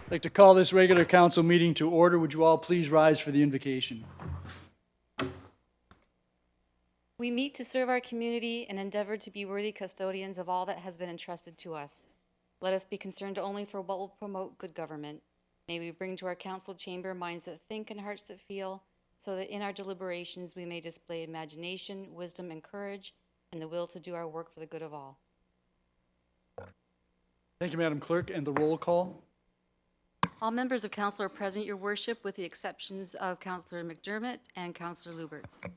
I'd like to call this regular council meeting to order. Would you all please rise for the invocation? We meet to serve our community and endeavor to be worthy custodians of all that has been entrusted to us. Let us be concerned only for what will promote good government. May we bring to our council chamber minds that think and hearts that feel, so that in our deliberations we may display imagination, wisdom, and courage, and the will to do our work for the good of all. Thank you, Madam Clerk. And the roll call? All members of council are present, your worship, with the exceptions of Councillor McDermott and Councillor Luberts.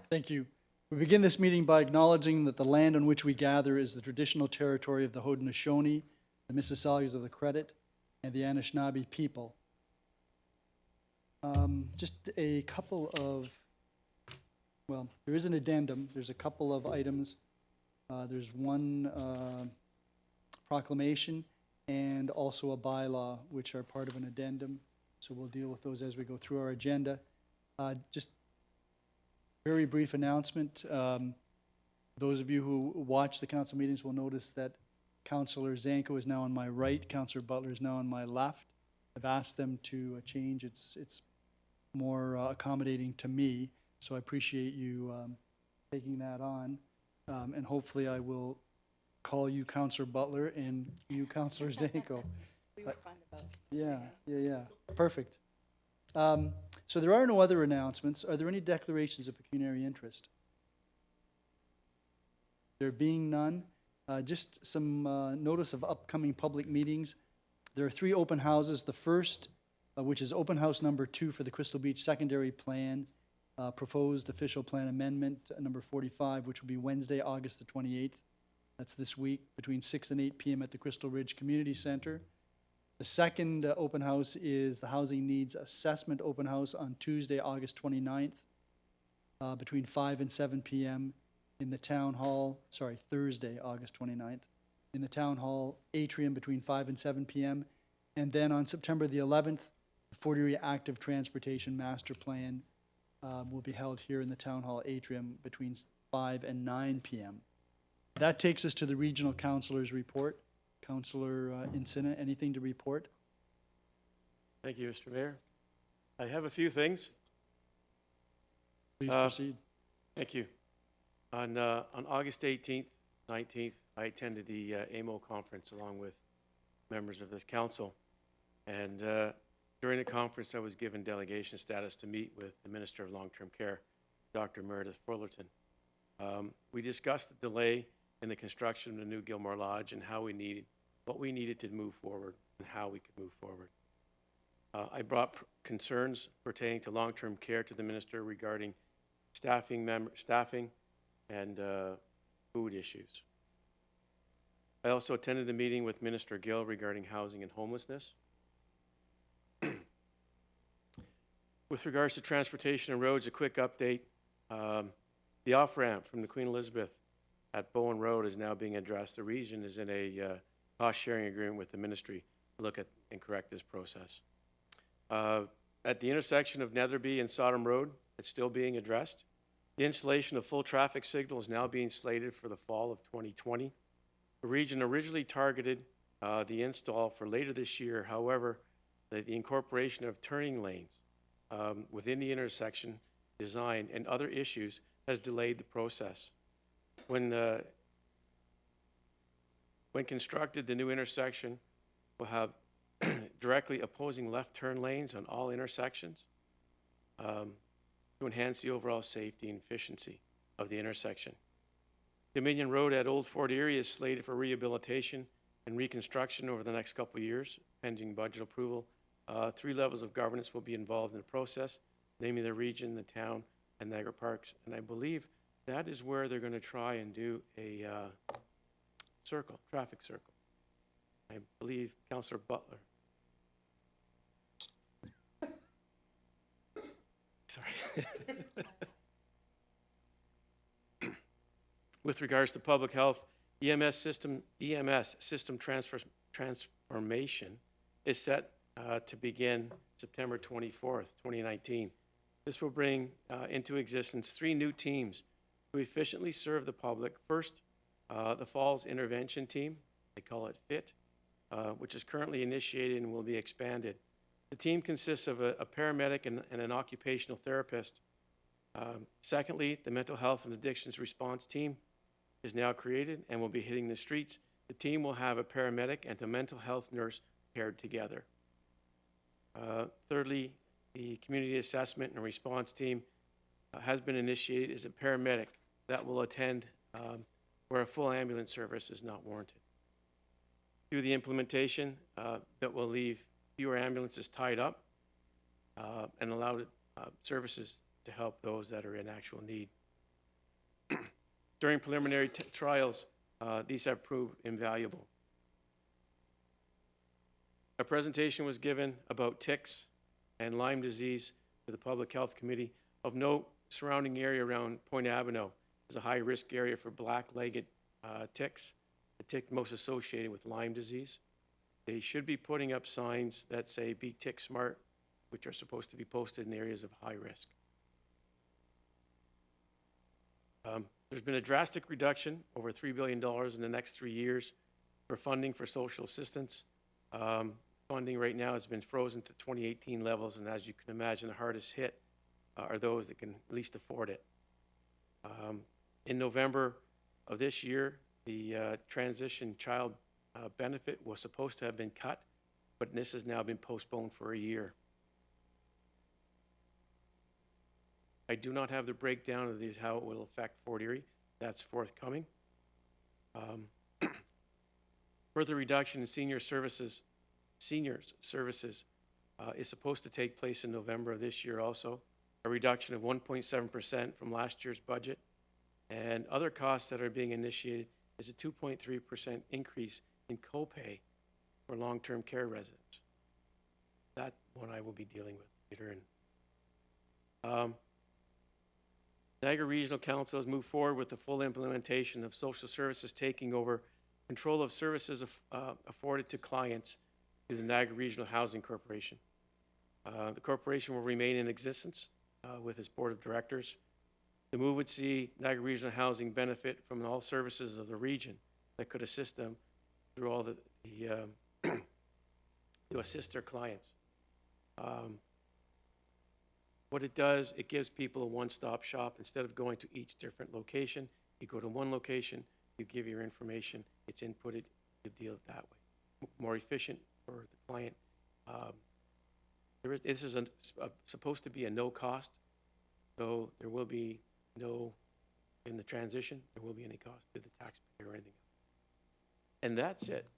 Thank you. We begin this meeting by acknowledging that the land on which we gather is the traditional territory of the Haudenosaunee, the Mississaugas of the Credit, and the Anishinaabe people. Just a couple of, well, there is an addendum. There's a couple of items. There's one proclamation and also a bylaw, which are part of an addendum. So we'll deal with those as we go through our agenda. Just very brief announcement. Those of you who watch the council meetings will notice that Councillor Zanko is now on my right, Councillor Butler is now on my left. I've asked them to change. It's more accommodating to me, so I appreciate you taking that on. And hopefully I will call you Councillor Butler and you Councillor Zanko. We respond about Yeah. Perfect. So there are no other announcements. Are there any declarations of pecuniary interest? There being none, just some notice of upcoming public meetings. There are 3 open houses. The first, which is open house number 2 for the Crystal Beach Secondary Plan, proposed official plan amendment number 45, which will be Wednesday, August the 28th. That's this week, between 6 and 8 p.m. at the Crystal Ridge Community Center. The second open house is the Housing Needs Assessment Open House on Tuesday, August 29th, between 5 and 7 p.m. in the Town Hall, Thursday, August 29th, in the Town Hall atrium between 5 and 7 p.m. And then on September the 11th, the Fort Erie Active Transportation Master Plan will be held here in the Town Hall atrium between 5 and 9 p.m. That takes us to the Regional Councilor's report. Councillor Insina, anything to report? Thank you, Mr. Mayor. I have a few things. Please proceed. Thank you. On August 18th, 19th, I attended the AMO conference along with members of this council. And during the conference, I was given delegation status to meet with the Minister of Long-Term Care, Dr. Meredith Fullerton. We discussed the delay in the construction of the new Gilmore Lodge and what we needed to move forward and how we could move forward. I brought concerns pertaining to long-term care to the minister regarding staffing and food issues. I also attended a meeting with Minister Gill regarding housing and homelessness. With regards to transportation and roads, a quick update. The off-ramp from the Queen Elizabeth at Bowen Road is now being addressed. The region is in a cost-sharing agreement with the ministry to look at and correct this process. At the intersection of Netherby and Sodom Road, it's still being addressed. The installation of full traffic signal is now being slated for the fall of 2020. The region originally targeted the install for later this year. However, the incorporation of turning lanes within the intersection design and other issues has delayed the process. When constructed, the new intersection will have directly opposing left turn lanes on all intersections to enhance the overall safety and efficiency of the intersection. Dominion Road at Old Fort Erie is slated for rehabilitation and reconstruction over the next couple of years, pending budget approval. 3 levels of governance will be involved in the process, namely the region, the town, and Niagara Parks. And I believe that is where they're going to try and do a traffic circle. I believe Councillor Butler. Sorry. With regards to public health, EMS system transformation is set to begin September 24th, 2019. This will bring into existence 3 new teams to efficiently serve the public. First, the Falls Intervention Team, they call it FIT, which is currently initiated and will be expanded. The team consists of a paramedic and an occupational therapist. Secondly, the mental health and addictions response team is now created and will be hitting the streets. The team will have a paramedic and a mental health nurse paired together. Thirdly, the community assessment and response team has been initiated as a paramedic that will attend where a full ambulance service is not warranted. Through the implementation, that will leave fewer ambulances tied up and allow services to help those that are in actual need. During preliminary trials, these have proved invaluable. A presentation was given about ticks and Lyme disease to the Public Health Committee. Of note, surrounding area around Point Avenue is a high-risk area for black-legged ticks, the tick most associated with Lyme disease. They should be putting up signs that say, "Be tick smart," which are supposed to be posted in areas of high risk. There's been a drastic reduction, over $3 billion in the next 3 years, for funding for social assistance. Funding right now has been frozen to 2018 levels, and as you can imagine, the hardest hit are those that can least afford it. In November of this year, the transition child benefit was supposed to have been cut, but this has now been postponed for a year. I do not have the breakdown of these, how it will affect Fort Erie. That's forthcoming. Further reduction in seniors services is supposed to take place in November of this year also. A reduction of 1.7% from last year's budget. And other costs that are being initiated is a 2.3% increase in copay for long-term care residents. That one I will be dealing with later in. Niagara Regional Council has moved forward with the full implementation of social services taking over control of services afforded to clients through the Niagara Regional Housing Corporation. The corporation will remain in existence with its board of directors. The move would see Niagara Regional Housing benefit from all services of the region that could assist them through all the to assist their clients. What it does, it gives people a one-stop shop. Instead of going to each different location, you go to one location, you give your information, it's inputted, you deal it that way. More efficient for the client. This is supposed to be a no cost, so there will be no, in the transition, there will be any cost to the taxpayer or anything. And that's it.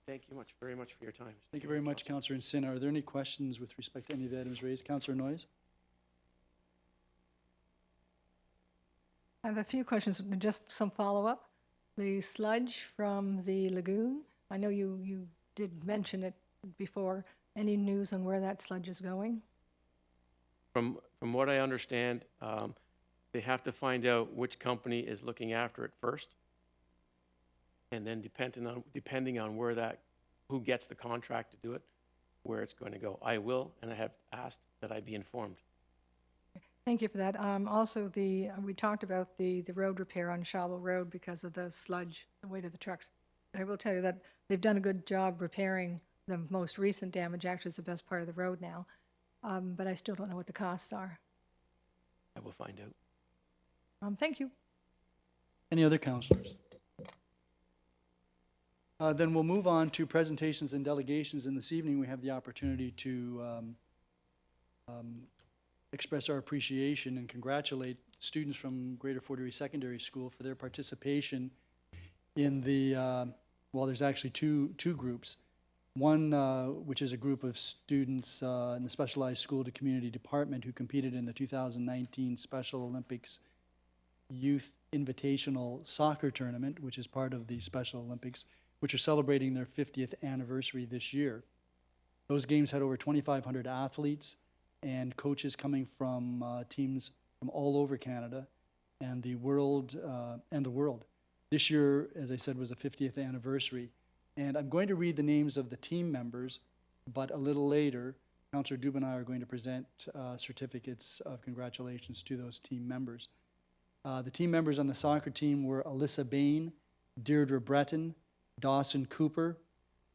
Thank you very much for your time. Thank you very much, Councillor Encina. Are there any questions with respect to any of the items raised? Councillor Noyes? I have a few questions, just some follow-up. The sludge from the lagoon, I know you did mention it before. Any news on where that sludge is going? From what I understand, they have to find out which company is looking after it first. And then depending on where who gets the contract to do it, where it's going to go. I will, and I have asked that I be informed. Thank you for that. Also, we talked about the road repair on Shawwell Road because of the sludge, the weight of the trucks. I will tell you that they've done a good job repairing the most recent damage. Actually, it's the best part of the road now. But I still don't know what the costs are. I will find out. Thank you. Any other councillors? Then we'll move on to presentations and delegations. And this evening, we have the opportunity to express our appreciation and congratulate students from Greater Fort Erie Secondary School for their participation in the, well, there's actually two groups. One, which is a group of students in the Specialized School to Community Department who competed in the 2019 Special Olympics Youth Invitational Soccer Tournament, which is part of the Special Olympics, which are celebrating their 50th anniversary this year. Those games had over 2,500 athletes and coaches coming from teams from all over Canada and the world. This year, as I said, was the 50th anniversary. And I'm going to read the names of the team members, but a little later, Councillor Dubé and I are going to present certificates of congratulations to those team members. The team members on the soccer team were Alyssa Bain, Deirdre Breton, Dawson Cooper,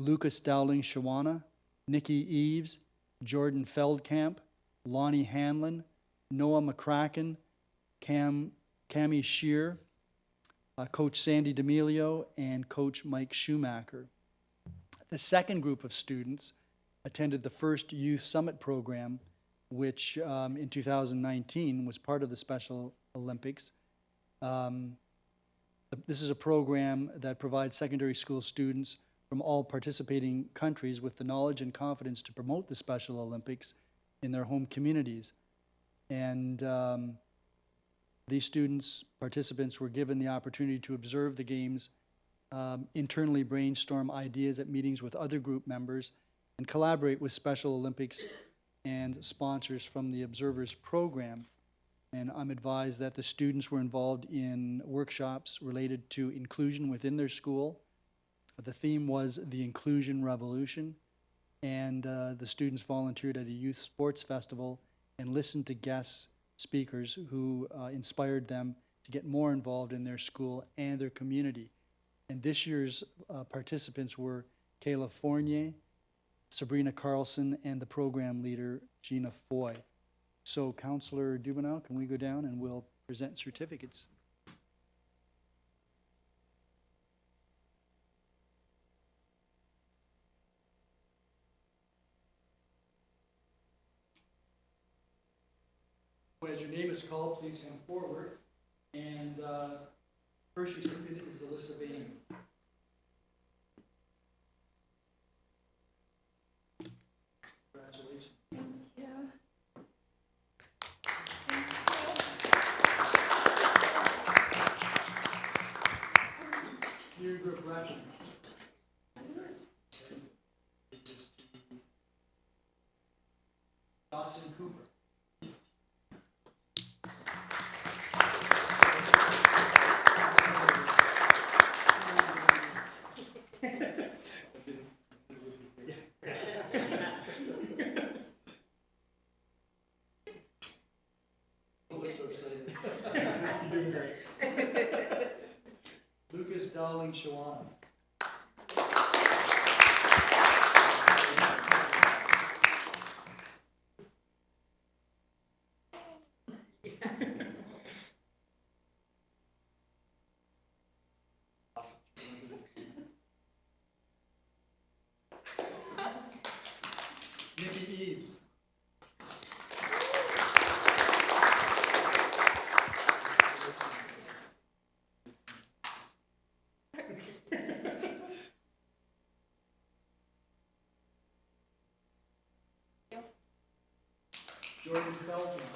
Lucas Dowling Shawana, Nikki Eves, Jordan Feldkamp, Lonnie Hanlon, Noah McCracken, Cami Shear, Coach Sandy D'Amelio, and Coach Mike Schumacher. The second group of students attended the first Youth Summit program, which in 2019 was part of the Special Olympics. This is a program that provides secondary school students from all participating countries with the knowledge and confidence to promote the Special Olympics in their home communities. And these participants were given the opportunity to observe the games, internally brainstorm ideas at meetings with other group members, and collaborate with Special Olympics and sponsors from the Observers Program. And I'm advised that the students were involved in workshops related to inclusion within their school. The theme was the Inclusion Revolution, and the students volunteered at a youth sports festival and listened to guest speakers who inspired them to get more involved in their school and their community. And this year's participants were Kayla Fournier, Sabrina Carlson, and the program leader, Gina Foy. So, Councillor Dubenau, can we go down and we'll present certificates? As your name is called, please come forward. And first recipient is Alyssa Bain. Congratulations. Your group graduate. Dawson Cooper. Lucas Dowling Shawana. Nikki Eves. Jordan Feldman.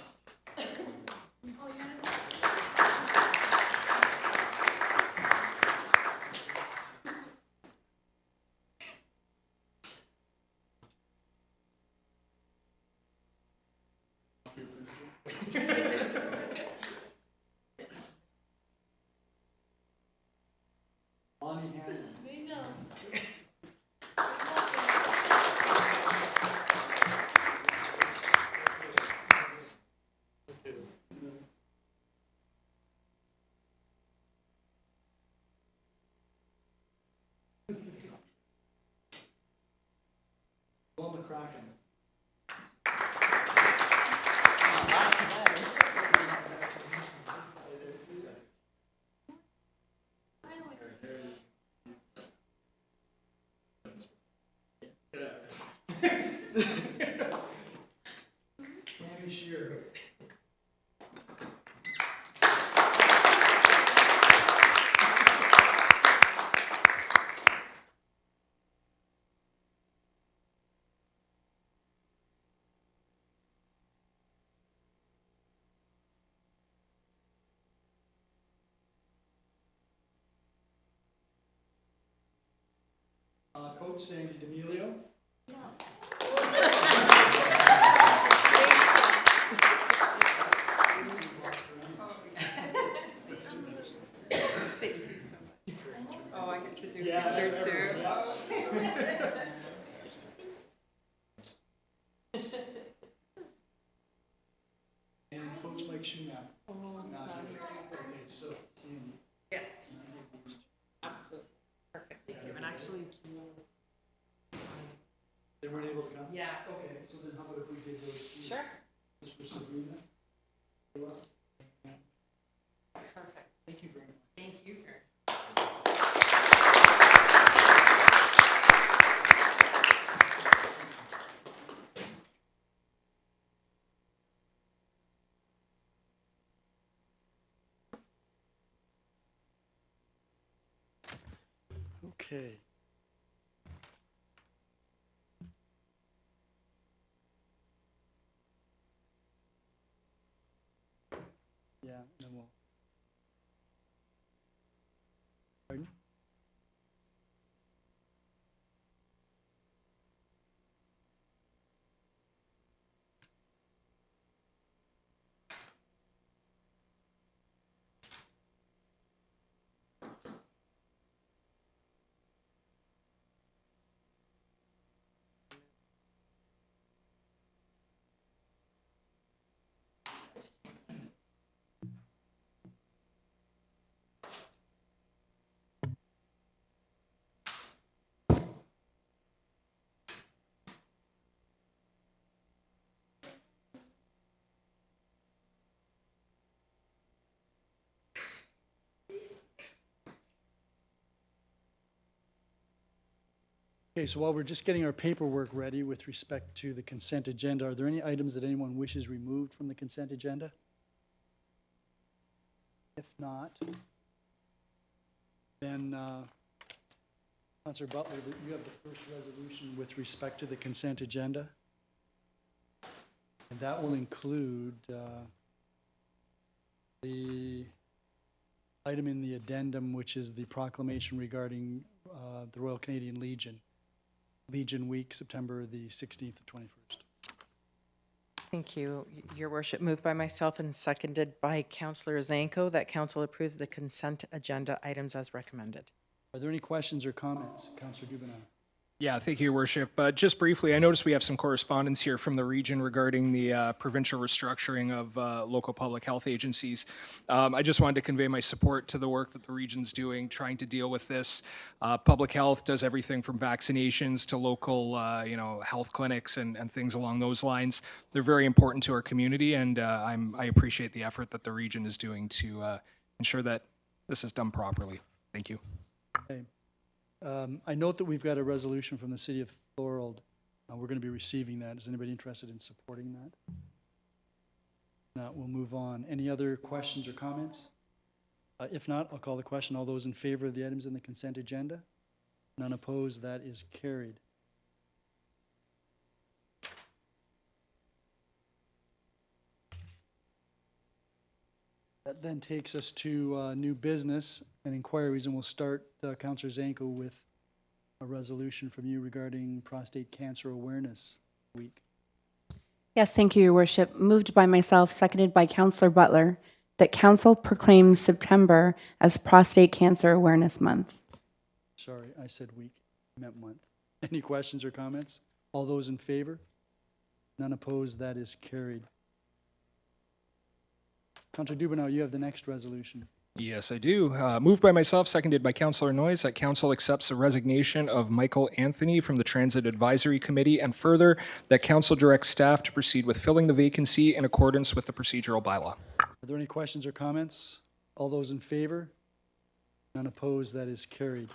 Lonnie Hanlon. Noah McCracken. Cami Shear. Coach Sandy D'Amelio. Oh, I get to do a picture too. And Coach Mike Schumacher. Oh, Not here. Okay, so Sandy. yes, absolutely, perfect, thank you. And actually, Yes. Okay, so then how about if we did those two? Sure. Just for Sabrina? Perfect. Thank you very much. Thank you. Okay. Yeah, then we'll. Pardon? Okay, so while we're just getting our paperwork ready with respect to the consent agenda, are there any items that anyone wishes removed from the consent agenda? If not, then, Counselor Butler, you have the first resolution with respect to the consent agenda. And that will include the item in the addendum, which is the proclamation regarding the Royal Canadian Legion. Legion Week, September the 16th to 21st. Thank you, Your Worship. Moved by myself and seconded by Councillor Zanko that council approves the consent agenda items as recommended. Are there any questions or comments? Councillor Dubenow. Yeah, thank you, Your Worship. Just briefly, I noticed we have some correspondence here from the region regarding the provincial restructuring of local public health agencies. I just wanted to convey my support to the work that the region's doing, trying to deal with this. Public health does everything from vaccinations to local, health clinics and things along those lines. They're very important to our community, and I appreciate the effort that the region is doing to ensure that this is done properly. Thank you. Okay. I note that we've got a resolution from the city of Thorold. We're going to be receiving that. Is anybody interested in supporting that? No, we'll move on. Any other questions or comments? If not, I'll call the question. All those in favor of the items in the consent agenda? None opposed, that is carried. That then takes us to new business and inquiries, and we'll start, Councillor Zanko, with a resolution from you regarding Prostate Cancer Awareness Week. Yes, thank you, Your Worship. Moved by myself, seconded by Councillor Butler, that Council proclaims September as Prostate Cancer Awareness Month. Sorry, I said week, I meant month. Any questions or comments? All those in favor? None opposed, that is carried. Councillor Dubenow, you have the next resolution. Yes, I do. Moved by myself, seconded by Councillor Noyes, that council accepts the resignation of Michael Anthony from the Transit Advisory Committee, and further, that council directs staff to proceed with filling the vacancy in accordance with the procedural bylaw. Are there any questions or comments? All those in favor? None opposed, that is carried.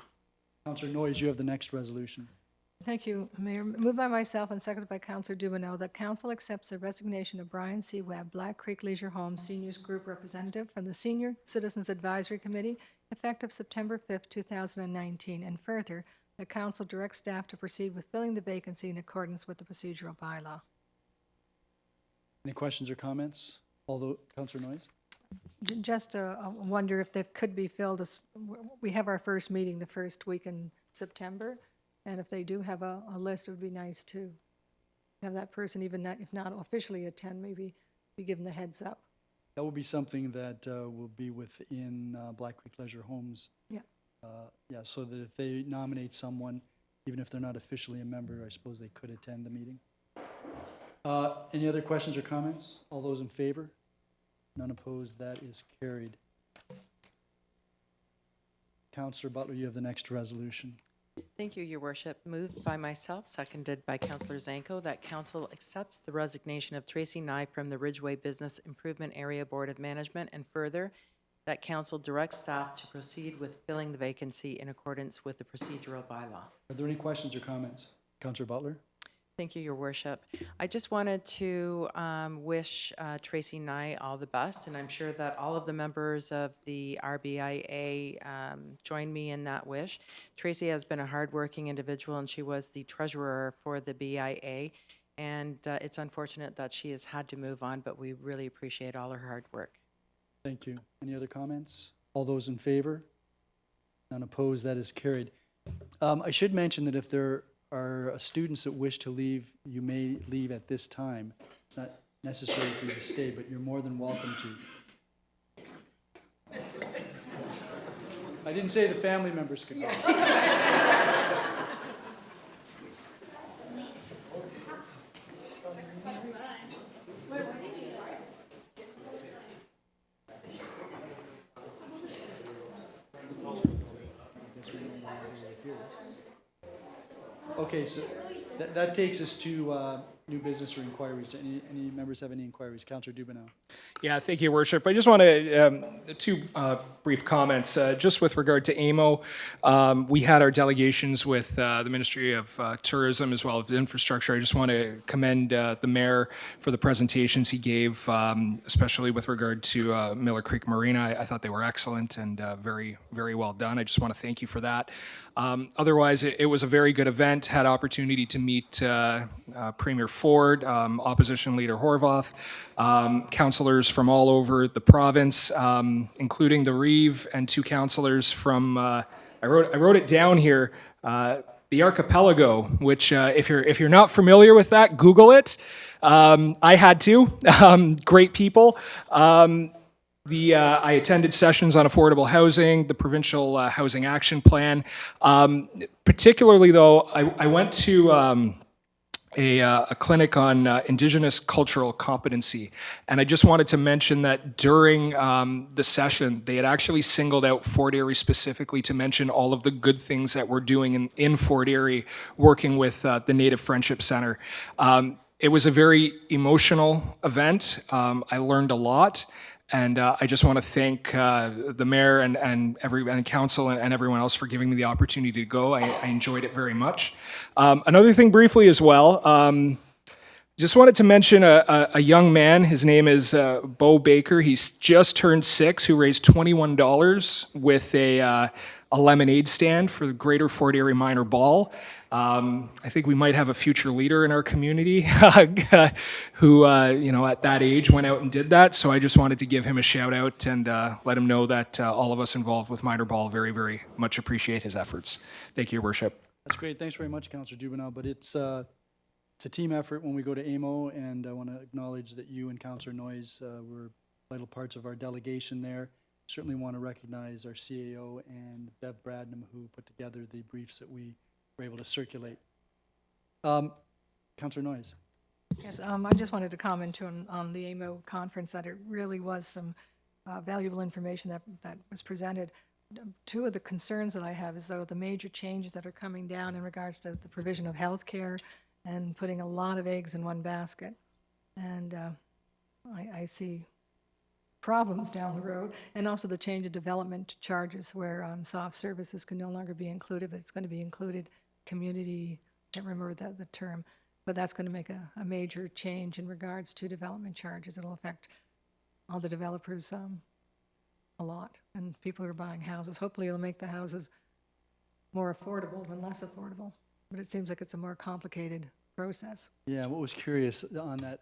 Councillor Noyes, you have the next resolution. Thank you, Mayor. Moved by myself and seconded by Councillor Dubenow that council accepts the resignation of Brian C. Webb, Black Creek Leisure Homes Seniors Group Representative from the Senior Citizens Advisory Committee, effective September 5th, 2019, and further, the council directs staff to proceed with filling the vacancy in accordance with the procedural bylaw. Any questions or comments? Although, Councillor Noyes? Just wonder if they could be filled as, we have our first meeting the first week in September, and if they do have a list, it would be nice to have that person, even not, if not officially attend, maybe be given the heads up. That will be something that will be within Black Creek Leisure Homes. Yeah. Yeah, so that if they nominate someone, even if they're not officially a member, I suppose they could attend the meeting. Any other questions or comments? All those in favor? None opposed, that is carried. Councillor Butler, you have the next resolution. Thank you, Your Worship. Moved by myself, seconded by Councillor Zanko, that council accepts the resignation of Tracy Nye from the Ridgeway Business Improvement Area Board of Management, and further, that council directs staff to proceed with filling the vacancy in accordance with the procedural bylaw. Are there any questions or comments? Councillor Butler? Thank you, Your Worship. I just wanted to wish Tracy Nye all the best, and I'm sure that all of the members of the RBIA join me in that wish. Tracy has been a hardworking individual, and she was the treasurer for the BIA, and it's unfortunate that she has had to move on, but we really appreciate all her hard work. Thank you. Any other comments? All those in favor? None opposed, that is carried. I should mention that if there are students that wish to leave, you may leave at this time. It's not necessary for you to stay, but you're more than welcome to. I didn't say the family members could go. Okay, so that takes us to new business or inquiries. Do any members have any inquiries? Councillor Dubenow. Yeah, thank you, Your Worship. I just want to, two brief comments. Just with regard to AMO, we had our delegations with the Ministry of Tourism as well as Infrastructure. I just want to commend the Mayor for the presentations he gave, especially with regard to Miller Creek Marina. I thought they were excellent and very, very well done. I just want to thank you for that. Otherwise, it was a very good event. Had opportunity to meet Premier Ford, Opposition Leader Horvath, councillors from all over the province, including the Reeve, and two councillors from, I wrote it down here, the Archipelago, which if you're not familiar with that, Google it. I had to. Great people. I attended sessions on affordable housing, the provincial housing action plan. Particularly, though, I went to a clinic on Indigenous cultural competency, and I just wanted to mention that during the session, they had actually singled out Fort Erie specifically to mention all of the good things that we're doing in Fort Erie, working with the Native Friendship Center. It was a very emotional event. I learned a lot. And I just want to thank the mayor and council and everyone else for giving me the opportunity to go. I enjoyed it very much. Another thing briefly as well, just wanted to mention a young man. His name is Bo Baker. He's just turned 6, who raised $21 with a lemonade stand for the Greater Fort Erie Minor Ball. I think we might have a future leader in our community who, at that age went out and did that. So I just wanted to give him a shout out and let him know that all of us involved with Minor Ball very, very much appreciate his efforts. Thank you, Your Worship. That's great. Thanks very much, Councillor Dubenow. But it's a team effort when we go to AMO, and I want to acknowledge that you and Councillor Noyes were vital parts of our delegation there. Certainly want to recognize our CAO and Bev Bradnam, who put together the briefs that we were able to circulate. Councillor Noyes. Yes, I just wanted to comment too on the AMO conference that it really was some valuable information that was presented. Two of the concerns that I have is though the major changes that are coming down in regards to the provision of health care and putting a lot of eggs in one basket. And I see problems down the road, and also the change of development charges where soft services can no longer be included, but it's going to be included community, I can't remember the term, but that's going to make a major change in regards to development charges. It'll affect all the developers a lot, and people who are buying houses. Hopefully it'll make the houses more affordable than less affordable, but it seems like it's a more complicated process. Yeah, what was curious on that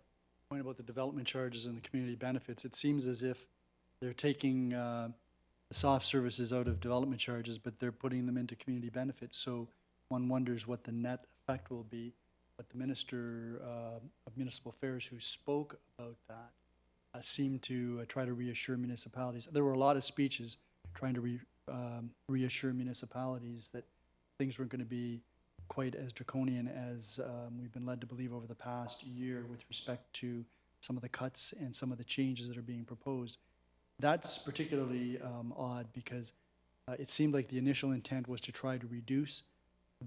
point about the development charges and the community benefits, it seems as if they're taking the soft services out of development charges, but they're putting them into community benefits. So one wonders what the net effect will be. But the Minister of Municipal Affairs who spoke about that seemed to try to reassure municipalities. There were a lot of speeches trying to reassure municipalities that things weren't going to be quite as draconian as we've been led to believe over the past year with respect to some of the cuts and some of the changes that are being proposed. That's particularly odd because it seemed like the initial intent was to try to reduce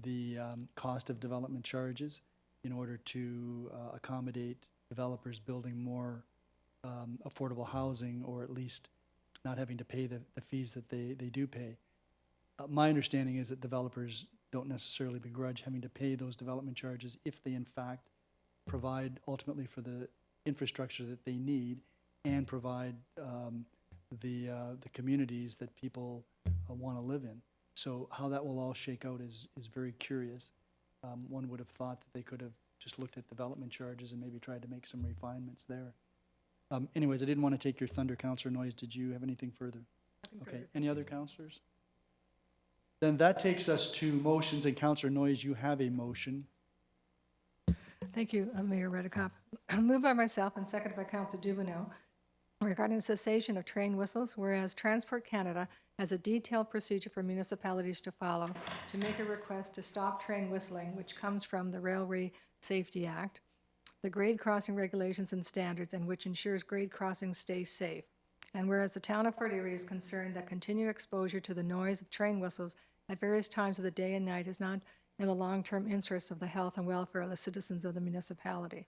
the cost of development charges in order to accommodate developers building more affordable housing, or at least not having to pay the fees that they do pay. My understanding is that developers don't necessarily begrudge having to pay those development charges if they in fact provide ultimately for the infrastructure that they need and provide the communities that people want to live in. So how that will all shake out is very curious. One would have thought that they could have just looked at development charges and maybe tried to make some refinements there. Anyways, I didn't want to take your thunder, Councillor Noyes. Did you have anything further? Okay, any other councillors? Then that takes us to motions, and Councillor Noyes, you have a motion. Thank you, Mayor Redekop. Moved by myself and seconded by Councilor Dubineau regarding the cessation of train whistles, whereas Transport Canada has a detailed procedure for municipalities to follow to make a request to stop train whistling, which comes from the Railway Safety Act, the grade crossing regulations and standards, and which ensures grade crossings stay safe. And whereas the town of Fort Erie is concerned that continued exposure to the noise of train whistles at various times of the day and night is not in the long-term interests of the health and welfare of the citizens of the municipality.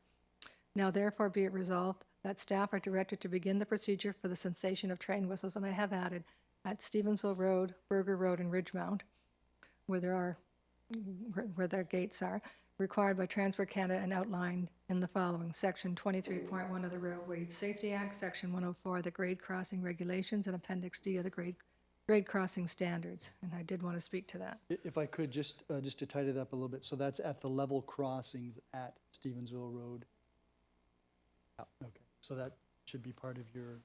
Now therefore be it resolved that staff are directed to begin the procedure for the cessation of train whistles, and I have added at Stevensville Road, Burger Road, and Ridgemount, where their gates are, required by Transport Canada and outlined in the following: Section 23.1 of the Railway Safety Act, Section 104 of the Grade Crossing Regulations, and Appendix D of the Grade Crossing Standards. And I did want to speak to that. If I could, just to tidy it up a little bit, so that's at the level crossings at Stevensville Road. Yeah, okay, so that should be part of your...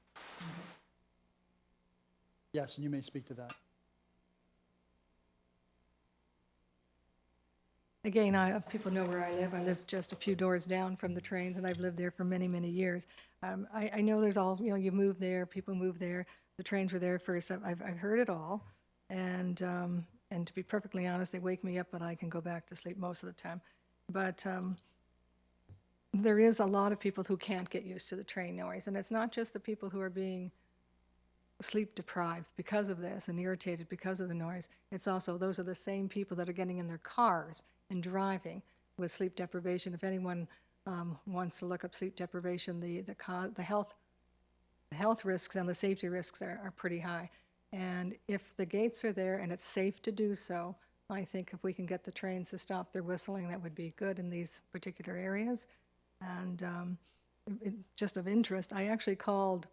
Yes, and you may speak to that. Again, people know where I live. I live just a few doors down from the trains, and I've lived there for many, many years. I know there's all, you move there, people move there. The trains were there first. I've heard it all, and to be perfectly honest, they wake me up, but I can go back to sleep most of the time. But there is a lot of people who can't get used to the train noise, and it's not just the people who are being sleep deprived because of this and irritated because of the noise. It's also those are the same people that are getting in their cars and driving with sleep deprivation. If anyone wants to look up sleep deprivation, the health risks and the safety risks are pretty high. And if the gates are there and it's safe to do so, I think if we can get the trains to stop their whistling, that would be good in these particular areas. And just of interest, I actually called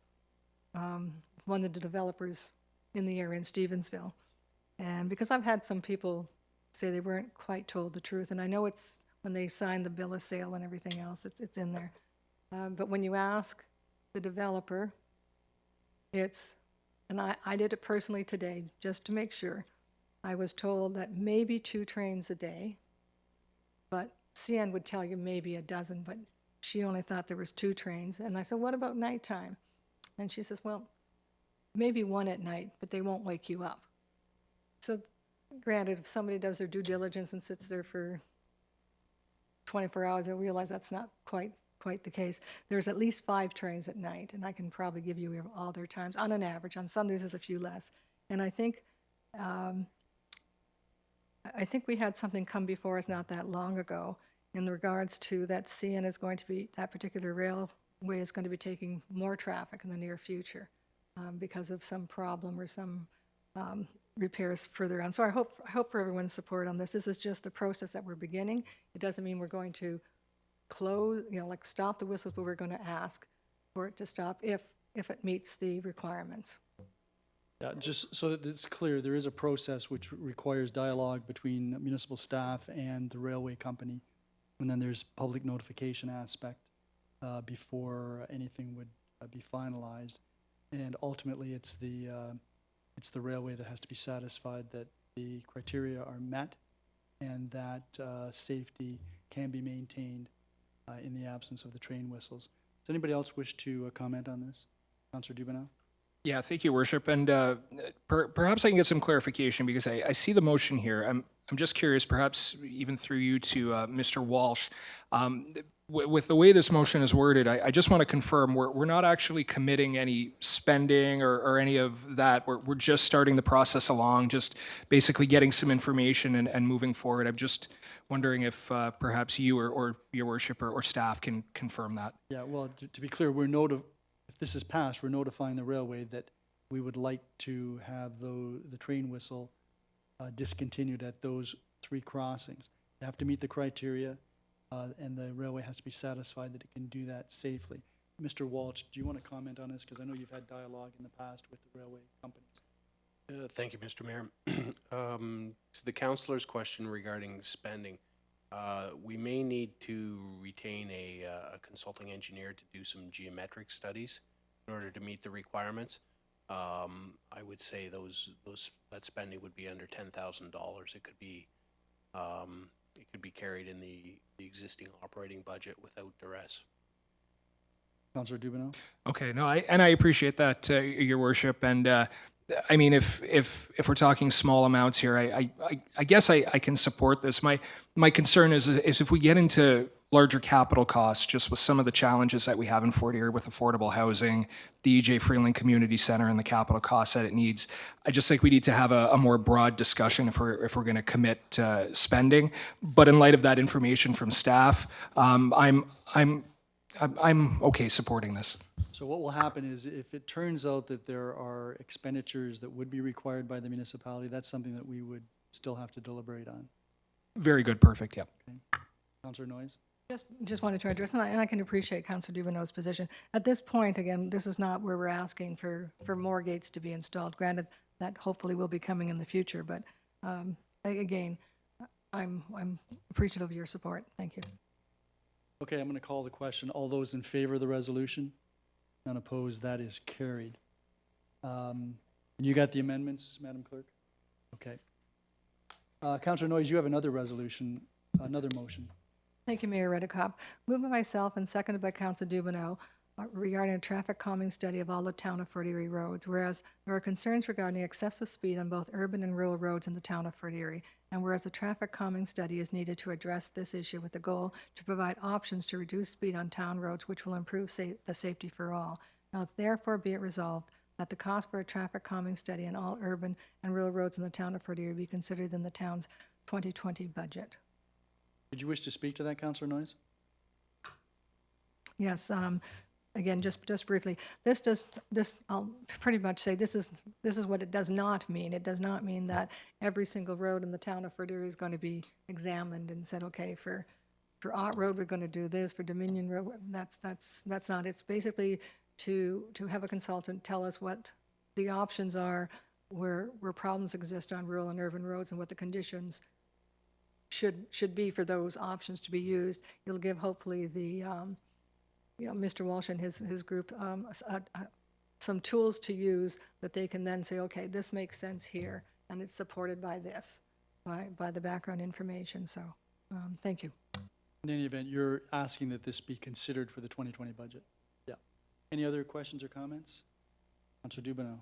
one of the developers in the area in Stevensville. And because I've had some people say they weren't quite told the truth, and I know it's when they sign the bill of sale and everything else, it's in there. But when you ask the developer, and I did it personally today just to make sure, I was told that maybe 2 trains a day, but CN would tell you maybe a dozen, but she only thought there was 2 trains. And I said, what about nighttime? And she says, well, maybe 1 at night, but they won't wake you up. So granted, if somebody does their due diligence and sits there for 24 hours, they'll realize that's not quite the case. There's at least 5 trains at night, and I can probably give you all their times on an average. On Sundays, there's a few less. And I think we had something come before us not that long ago in regards to that CN is going to be, that particular railway is going to be taking more traffic in the near future because of some problem or some repairs further on. So I hope for everyone's support on this. This is just the process that we're beginning. It doesn't mean we're going to close, stop the whistles, but we're going to ask for it to stop if it meets the requirements. Yeah, just so that it's clear, there is a process which requires dialogue between municipal staff and the railway company. And then there's public notification aspect before anything would be finalized. And ultimately, it's the railway that has to be satisfied that the criteria are met and that safety can be maintained in the absence of the train whistles. Does anybody else wish to comment on this? Councillor Dubineau? Yeah, thank you, Worship. And perhaps I can get some clarification because I see the motion here. I'm just curious, perhaps even through you to Mr. Walsh. with the way this motion is worded, I just want to confirm, we're not actually committing any spending or any of that. We're just starting the process along, just basically getting some information and moving forward. I'm just wondering if perhaps you or your worship or staff can confirm that. Yeah, well, to be clear, if this is passed, we're notifying the railway that we would like to have the train whistle discontinued at those 3 crossings. They have to meet the criteria, and the railway has to be satisfied that it can do that safely. Mr. Walsh, do you want to comment on this? Because I know you've had dialogue in the past with the railway companies. Thank you, Mr. Mayor. To the councillor's question regarding spending, we may need to retain a consulting engineer to do some geometric studies in order to meet the requirements. I would say that spending would be under $10,000. It could be carried in the existing operating budget without duress. Councillor Dubinow? Okay, no, I appreciate that, Your Worship, and I mean, if we're talking small amounts here, I guess I can support this. My concern is if we get into larger capital costs, just with some of the challenges that we have in Fort Erie with affordable housing, the E.J. Freeland Community Center, and the capital costs that it needs, I just think we need to have a more broad discussion if we're going to commit to spending. But in light of that information from staff, I'm okay supporting this. So what will happen is if it turns out that there are expenditures that would be required by the municipality, that's something that we would still have to deliberate on. Very good, perfect, yep. Councillor Noyes? Just wanted to address, and I can appreciate Councillor Dubinow's position. At this point, again, this is not where we're asking for more gates to be installed. Granted, that hopefully will be coming in the future, but again, I'm appreciative of your support. Thank you. Okay, I'm going to call the question. All those in favor of the resolution? None opposed, that is carried. And you got the amendments, Madam Clerk? Okay. Councillor Noyes, you have another resolution, another motion. Thank you, Mayor Redekop. Moved by myself and seconded by Council Dubinow regarding a traffic calming study of all the town of Fort Erie roads, whereas there are concerns regarding excessive speed on both urban and rural roads in the town of Fort Erie, and whereas a traffic calming study is needed to address this issue with the goal to provide options to reduce speed on town roads, which will improve the safety for all. Now therefore be it resolved that the cost for a traffic calming study on all urban and rural roads in the town of Fort Erie be considered in the town's 2020 budget. Did you wish to speak to that, Councillor Noyes? Yes, again, just briefly, I'll pretty much say this is what it does not mean. It does not mean that every single road in the town of Fort Erie is going to be examined and said, okay, for Ott Road, we're going to do this, for Dominion Road, that's not. It's basically to have a consultant tell us what the options are where problems exist on rural and urban roads and what the conditions should be for those options to be used. It'll give hopefully the Mr. Walsh and his group some tools to use that they can then say, okay, this makes sense here, and it's supported by this, by the background information. So, thank you. In any event, you're asking that this be considered for the 2020 budget? Yeah. Any other questions or comments? Councillor Dubinow.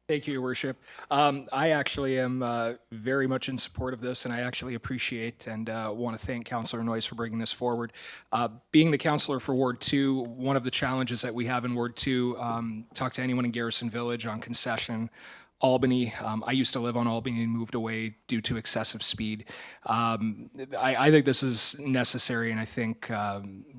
Thank you, Your Worship. I actually am very much in support of this, and I actually appreciate and want to thank Councillor Noyes for bringing this forward. Being the councillor for Ward 2, one of the challenges that we have in Ward 2, talk to anyone in Garrison Village on concession, Albany. I used to live on Albany and moved away due to excessive speed. I think this is necessary, and I think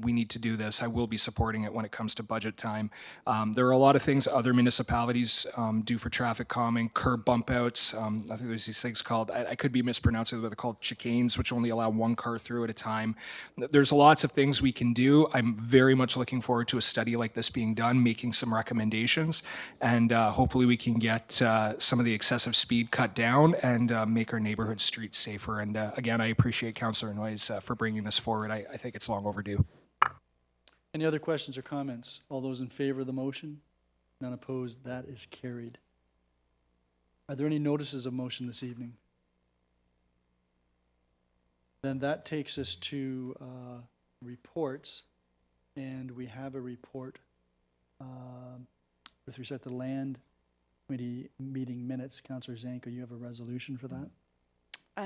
we need to do this. I will be supporting it when it comes to budget time. There are a lot of things other municipalities do for traffic calming, curb bump outs. I think there's these things called, I could be mispronouncing it, but they're called chicanes, which only allow one car through at a time. There's lots of things we can do. I'm very much looking forward to a study like this being done, making some recommendations, and hopefully we can get some of the excessive speed cut down and make our neighborhood streets safer. And again, I appreciate Councillor Noyes for bringing this forward. I think it's long overdue. Any other questions or comments? All those in favor of the motion? None opposed, that is carried. Are there any notices of motion this evening? Then that takes us to reports, and we have a report with respect to the Land Committee meeting minutes. Councillor Zanko, you have a resolution for that?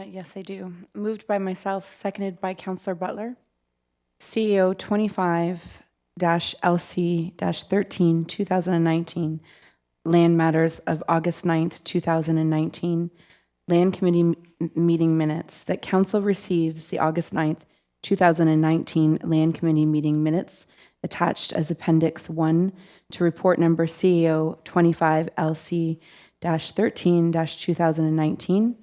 Yes, I do. Moved by myself, seconded by Councillor Butler. CEO 25-LC-13, 2019, Land Matters of August 9th, 2019, Land Committee meeting minutes, that council receives the August 9th, 2019 Land Committee meeting minutes attached as Appendix 1 to report number CEO 25-LC-13, 2019,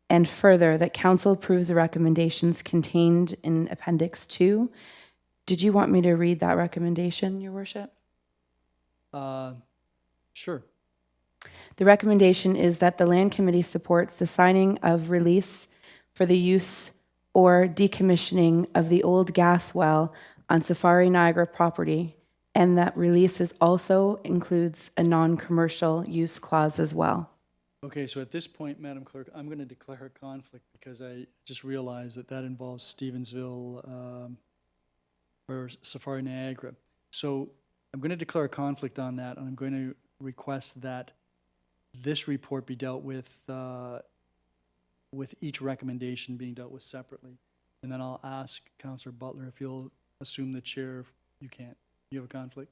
and further, that council approves the recommendations contained in Appendix 2. Did you want me to read that recommendation, Your Worship? Sure. The recommendation is that the Land Committee supports the signing of release for the use or decommissioning of the old gas well on Safari Niagara property, and that release also includes a non-commercial use clause as well. Okay, so at this point, Madam Clerk, I'm going to declare a conflict because I just realized that that involves Stevensville or Safari Niagara. So I'm going to declare a conflict on that, and I'm going to request that this report be dealt with each recommendation being dealt with separately. And then I'll ask Councillor Butler if you'll assume the chair. You can't. You have a conflict?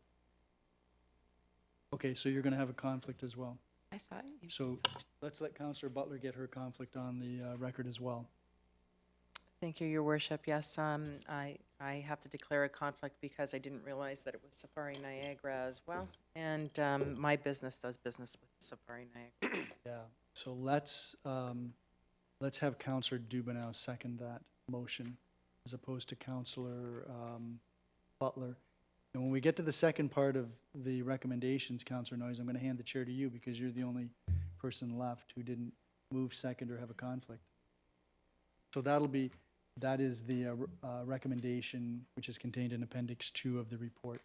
Okay, so you're going to have a conflict as well. I thought you... So let's let Councillor Butler get her conflict on the record as well. Thank you, Your Worship. Yes, I have to declare a conflict because I didn't realize that it was Safari Niagara as well. And my business does business with Safari Niagara. Yeah, so let's have Councillor Dubenow second that motion as opposed to Councillor Butler. And when we get to the second part of the recommendations, Councillor Noyes, I'm going to hand the chair to you because you're the only person left who didn't move second or have a conflict. So that is the recommendation which is contained in Appendix 2 of the report.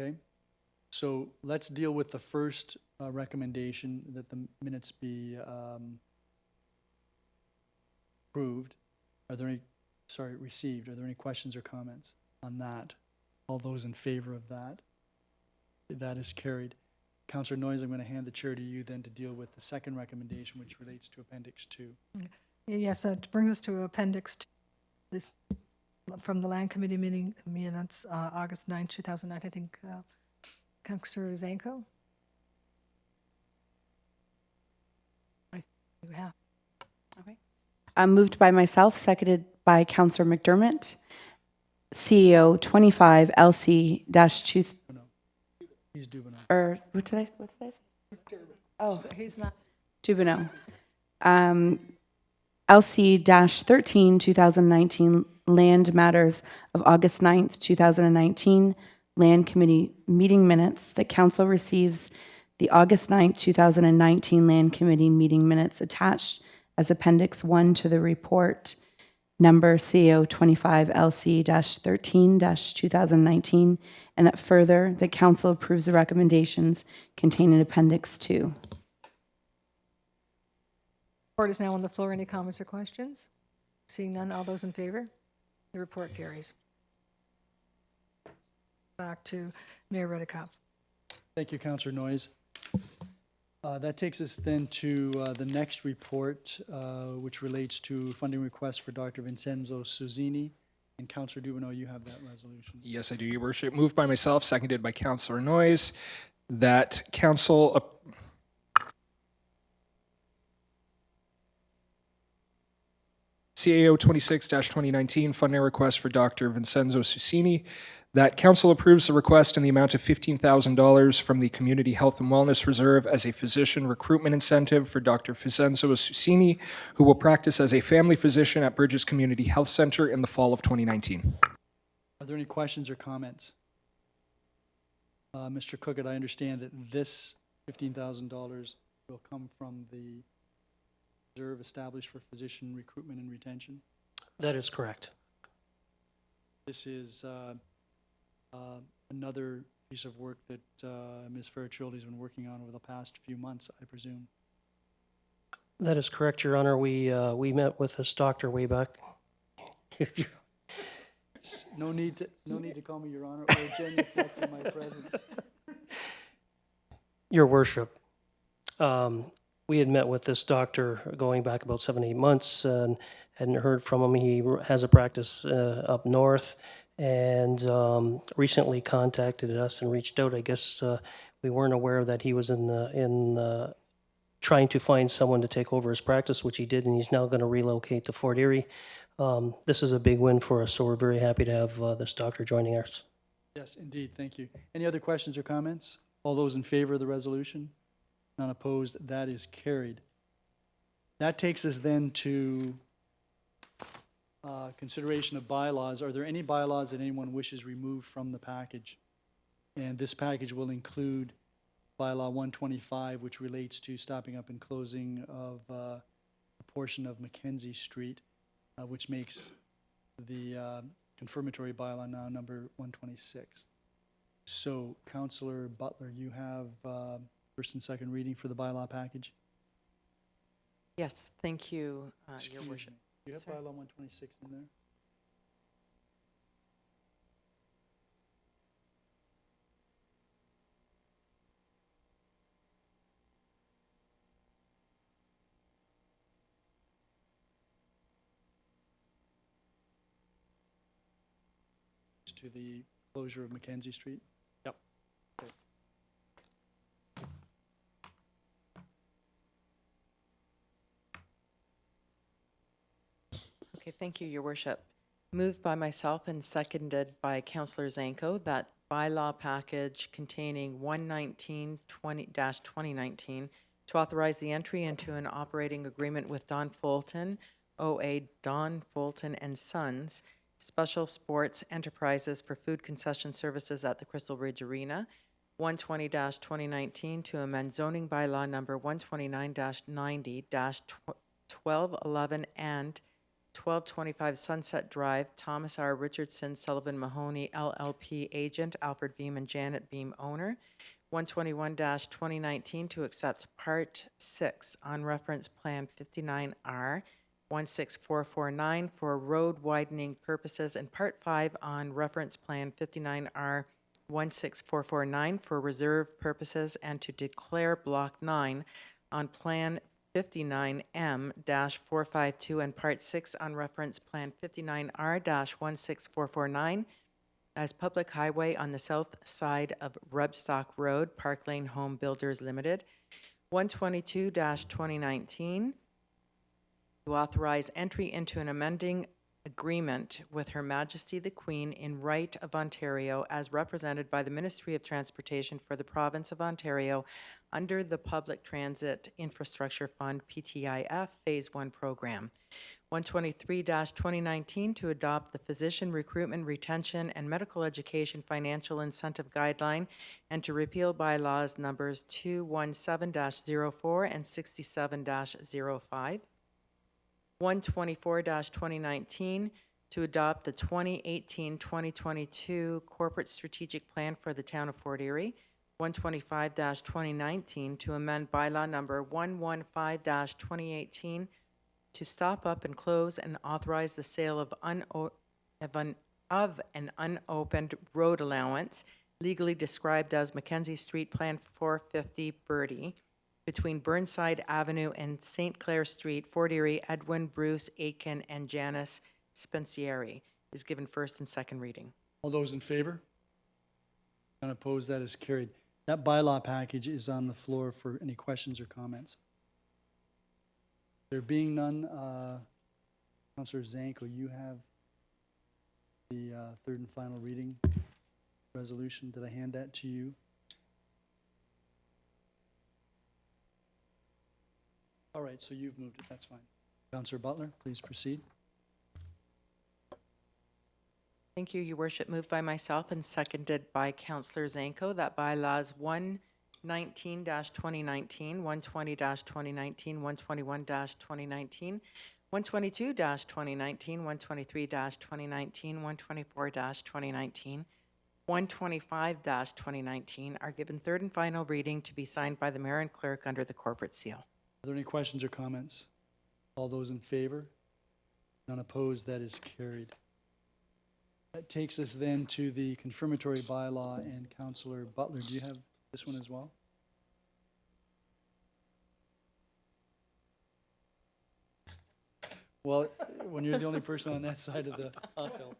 Okay, so let's deal with the first recommendation that the minutes be approved. Are there any, received? Are there any questions or comments on that? All those in favor of that? That is carried. Councillor Noyes, I'm going to hand the chair to you then to deal with the second recommendation, which relates to Appendix 2. Yes, that brings us to Appendix 2, this, from the Land Committee meeting minutes, August 9, 2009. I think Councillor Zanko? You have. Okay. Moved by myself, seconded by Councillor McDermott. CEO 25 LC-2, No, he's Dubenow. or what did I say? Oh, He's not. Dubenow. LC-13, 2019, Land Matters of August 9th, 2019, Land Committee meeting minutes, that council receives the August 9th, 2019 Land Committee meeting minutes attached as Appendix 1 to the report, number CO 25 LC-13-2019, and that further, the council approves the recommendations contained in Appendix 2. Report is now on the floor. Any comments or questions? Seeing none, all those in favor? The report carries. Back to Mayor Redekop. Thank you, Councillor Noyes. That takes us then to the next report, which relates to funding request for Dr. Vincenzo Suzzini. And Councillor Dubenow, you have that resolution. Yes, I do, Your Worship. Moved by myself, seconded by Councillor Noyes, that council CAO 26-2019 funding request for Dr. Vincenzo Suzzini, that council approves the request in the amount of $15,000 from the Community Health and Wellness Reserve as a physician recruitment incentive for Dr. Vincenzo Suzzini, who will practice as a family physician at Bridges Community Health Center in the fall of 2019. Are there any questions or comments? Mr. Cookett, I understand that this $15,000 will come from the reserve established for physician recruitment and retention. That is correct. This is another piece of work that Ms. Fairchild has been working on over the past few months, I presume. That is correct, Your Honor. We met with this doctor way back. No need to call me Your Honor or genuflect in my presence. Your Worship, we had met with this doctor going back about 7-8 months and hadn't heard from him. He has a practice up north and recently contacted us and reached out. I guess we weren't aware that he was in trying to find someone to take over his practice, which he did, and he's now going to relocate to Fort Erie. This is a big win for us, so we're very happy to have this doctor joining us. Yes, indeed, thank you. Any other questions or comments? All those in favor of the resolution? None opposed, that is carried. That takes us then to consideration of bylaws. Are there any bylaws that anyone wishes removed from the package? And this package will include bylaw 125, which relates to stopping up and closing of a portion of Mackenzie Street, which makes the confirmatory bylaw now number 126. So, Councillor Butler, you have first and second reading for the bylaw package? Yes, thank you, Your Excuse me. Worship. Do you have Sorry. bylaw 126 in there? To the closure of Mackenzie Street? Yep. Okay, thank you, Your Worship. Moved by myself and seconded by Councillor Zanko that bylaw package containing 119-20-2019 to authorize the entry into an operating agreement with Don Fulton, OA Don Fulton and Sons, Special Sports Enterprises for food concession services at the Crystal Ridge Arena, 120-2019 to amend zoning bylaw number 129-90-1211 and 1225 Sunset Drive, Thomas R. Richardson, Sullivan Mahoney, LLP agent, Alfred Beam and Janet Beam owner. 121-2019 to accept Part 6 on Reference Plan 59R 16449 for road widening purposes and Part 5 on Reference Plan 59R 16449 for reserve purposes and to declare Block 9 on Plan 59M-452 and Part 6 on Reference Plan 59R-16449 as public highway on the south side of Rebstock Road, Park Lane Home Builders Limited. 122-2019 to authorize entry into an amending agreement with Her Majesty the Queen in Right of Ontario as represented by the Ministry of Transportation for the Province of Ontario under the Public Transit Infrastructure Fund PTIF Phase 1 program. 123-2019 to adopt the Physician Recruitment, Retention, and Medical Education Financial Incentive Guideline and to repeal bylaws numbers 217-04 and 67-05. 124-2019 to adopt the 2018-2022 Corporate Strategic Plan for the Town of Fort Erie. 125-2019 to amend bylaw number 115-2018 to stop up and close and authorize the sale of an unopened road allowance legally described as Mackenzie Street Plan 450 Birdie between Burnside Avenue and St. Clair Street, Fort Erie, Edwin, Bruce, Aitken, and Janice Spencieri is given first and second reading. All those in favor? None opposed, that is carried. That bylaw package is on the floor for any questions or comments. There being none, Councillor Zanko, you have the third and final reading resolution. Did I hand that to you? All right, so you've moved it, that's fine. Councillor Butler, please proceed. Thank you, Your Worship. Moved by myself and seconded by Councillor Zanko that bylaws 119-2019, 120-2019, 121-2019, 122-2019, 123-2019, 124-2019, 125-2019 are given third and final reading to be signed by the mayor and clerk under the corporate seal. Are there any questions or comments? All those in favor? None opposed, that is carried. That takes us then to the confirmatory bylaw, and Councillor Butler, do you have this one as well? Well, when you're the only person on that side of the aisle.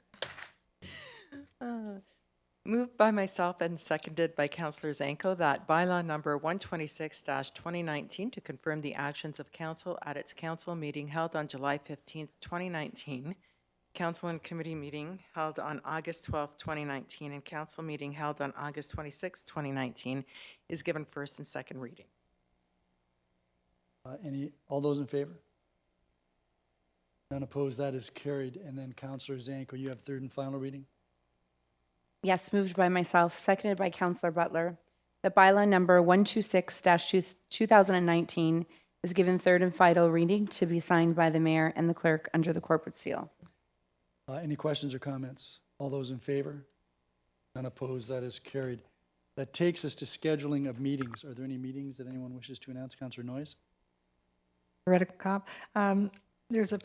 Moved by myself and seconded by Councillor Zanko that bylaw number 126-2019 to confirm the actions of council at its council meeting held on July 15th, 2019, council and committee meeting held on August 12th, 2019, and council meeting held on August 26th, 2019 is given first and second reading. All those in favor? None opposed, that is carried. And then Councillor Zanko, you have third and final reading? Yes, moved by myself, seconded by Councillor Butler. The bylaw number 126-2019 is given third and final reading to be signed by the mayor and the clerk under the corporate seal. Any questions or comments? All those in favor? None opposed, that is carried. That takes us to scheduling of meetings. Are there any meetings that anyone wishes to announce? Councillor Noyes? Loretta Cobb. There's the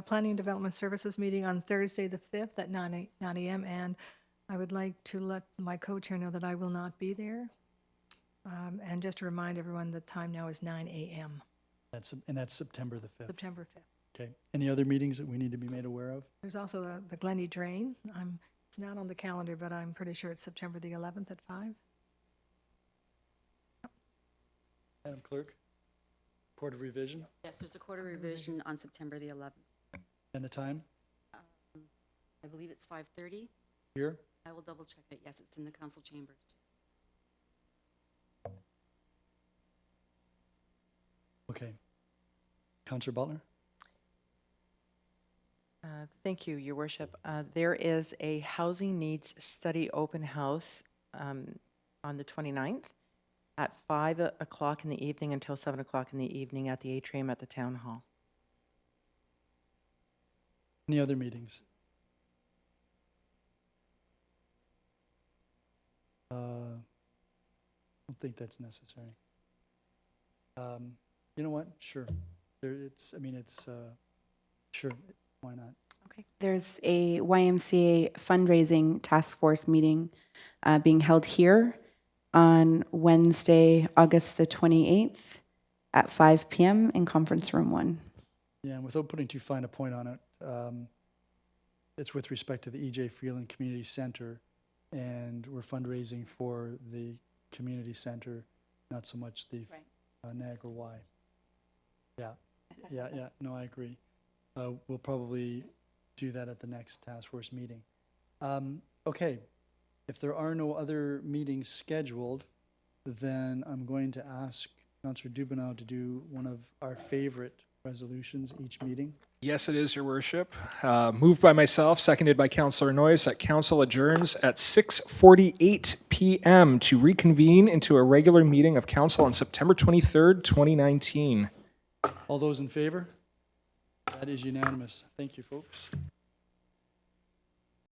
Planning and Development Services meeting on Thursday, the 5th at 9 a.m. And I would like to let my co-chair know that I will not be there. And just to remind everyone, the time now is 9 a.m. That's September the 5th. September 5th. Okay. Any other meetings that we need to be made aware of? There's also the Glenny Drain. It's not on the calendar, but I'm pretty sure it's September the 11th at 5. Madam Clerk? Court of Revision? Yes, there's a quarter revision on September the 11th. And the time? I believe it's 5:30. Here? I will double check it. Yes, it's in the council chambers. Okay. Councillor Butler? Thank you, Your Worship. There is a housing needs study open house on the 29th at 5 o'clock in the evening until 7 o'clock in the evening at the atrium at the town hall. Any other meetings? I don't think that's necessary. You know what? Sure. Sure, why not? Okay. There's a YMCA fundraising task force meeting being held here on Wednesday, August the 28th at 5 p.m. in Conference Room 1. Yeah, and without putting too fine a point on it, it's with respect to the E.J. Freeland Community Center, and we're fundraising for the community center, not so much the Niagara Y. Yeah, no, I agree. We'll probably do that at the next task force meeting. Okay, if there are no other meetings scheduled, then I'm going to ask Councillor Dubineau to do one of our favorite resolutions each meeting. Yes, it is, Your Worship. Moved by myself, seconded by Councillor Noyes, that council adjourns at 6:48 p.m. to reconvene into a regular meeting of council on September 23rd, 2019. All those in favor? That is unanimous. Thank you, folks.